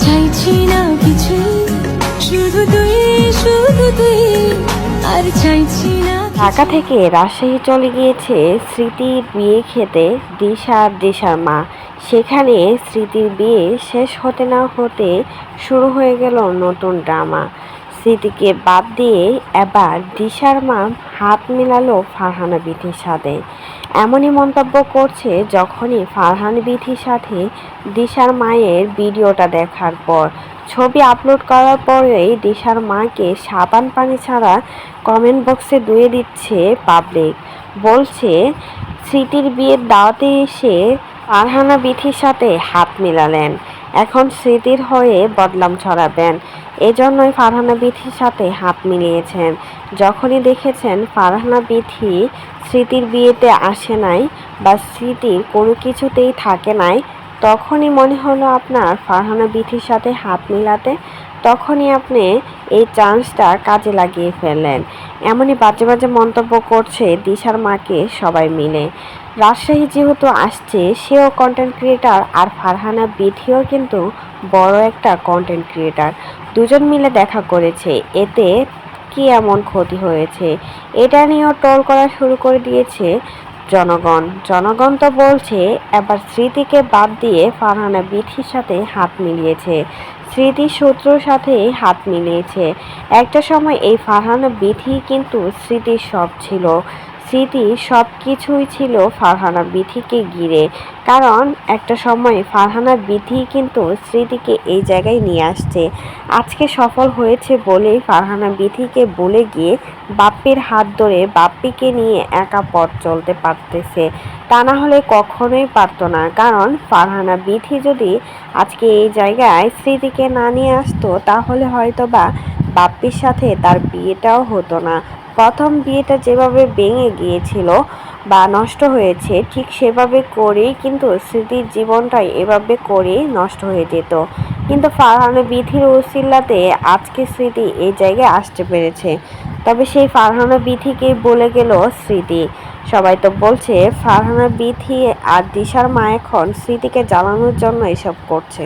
চাইছি না কিছুই, শুধু তুই আর চাইছি না। ঢাকা থেকে রাজশাহী চলে গিয়েছে স্মৃতির বিয়ে খেতে দিশার মা। সেখানে স্মৃতির বিয়ে শেষ হতে না হতে শুরু হয়ে গেল নতুন ড্রামা। স্মৃতিকে বাদ দিয়ে এবার দিশার মা হাত মেলালো ফারহানা বিথির সাথে। এমনই মন্তব্য করছে যখনই ফারহানা বিথির সাথে দিশার মায়ের ভিডিওটা দেখার পর। ছবি আপলোড করার পরেই দিশার মাকে সাবান পানি ছাড়া কমেন্ট বক্সে ধুয়ে দিচ্ছে পাবলিক। বলছে স্মৃতির বিয়ের দাওয়াতে এসে ফারহানা বিথির সাথে হাত মিলালেন, এখন স্মৃতির হয়ে বদনাম ছড়াবেন। এজন্যই ফারহানা বিথির সাথে হাত মিলিয়েছেন। যখনই দেখেছেন ফারহানা বিথি স্মৃতির বিয়েতে আসে নাই বা স্মৃতির কোনো কিছুতেই থাকে নাই, তখনই মনে হলো আপনার ফারহানা বিথির সাথে হাত মিলাতে, তখনই আপনি এই চান্সটা কাজে লাগিয়ে ফেললেন। এমনই বাজে বাজে মন্তব্য করছে দিশার মাকে সবাই মিলে। রাজশাহী যেহেতু আসছে, সেও কন্টেন্ট ক্রিয়েটার, আর ফারহানা বিথিও কিন্তু বড় একটা কন্টেন্ট ক্রিয়েটার। দুজন মিলে দেখা করেছে, এতে কি এমন ক্ষতি হয়েছে? এটা নিয়েও ট্রল করা শুরু করে দিয়েছে জনগণ তো বলছে এবার স্মৃতিকে বাদ দিয়ে ফারহানা বিথির সাথে হাত মিলিয়েছে, স্মৃতির শত্রুর সাথে হাত মিলিয়েছে। একটা সময় এই ফারহানা বিথি কিন্তু স্মৃতির সব ছিল, স্মৃতি সব কিছুই ছিল ফারহানা বিথিকে ঘিরে। কারণ একটা সময় ফারহানা বিথি কিন্তু স্মৃতিকে এই জায়গায় নিয়ে আসছে। আজকে সফল হয়েছে বলেই ফারহানা বিথিকে বলে গিয়ে বাপ্পির হাত ধরে বাপ্পিকে নিয়ে একা পথ চলতে পারতেছে, তা না হলে কখনোই পারতো না। কারণ ফারহানা বিথি যদি আজকে এই জায়গায় স্মৃতিকে না নিয়ে আসতো, তাহলে হয়তো বা বাপ্পির সাথে তার বিয়েটাও হতো না। প্রথম বিয়েটা যেভাবে ভেঙে গিয়েছিল বা নষ্ট হয়েছে, ঠিক সেভাবে করেই কিন্তু স্মৃতির জীবনটাই এভাবে করেই নষ্ট হয়ে যেত। কিন্তু ফারহানা বিথির উসিলাতে আজকে স্মৃতি এই জায়গায় আসতে পেরেছে। তবে সেই ফারহানা বিথিকে বলে গেল স্মৃতি। সবাই তো বলছে ফারহানা বিথি আর দিশার মা এখন স্মৃতিকে জ্বালানোর জন্য এসব করছে।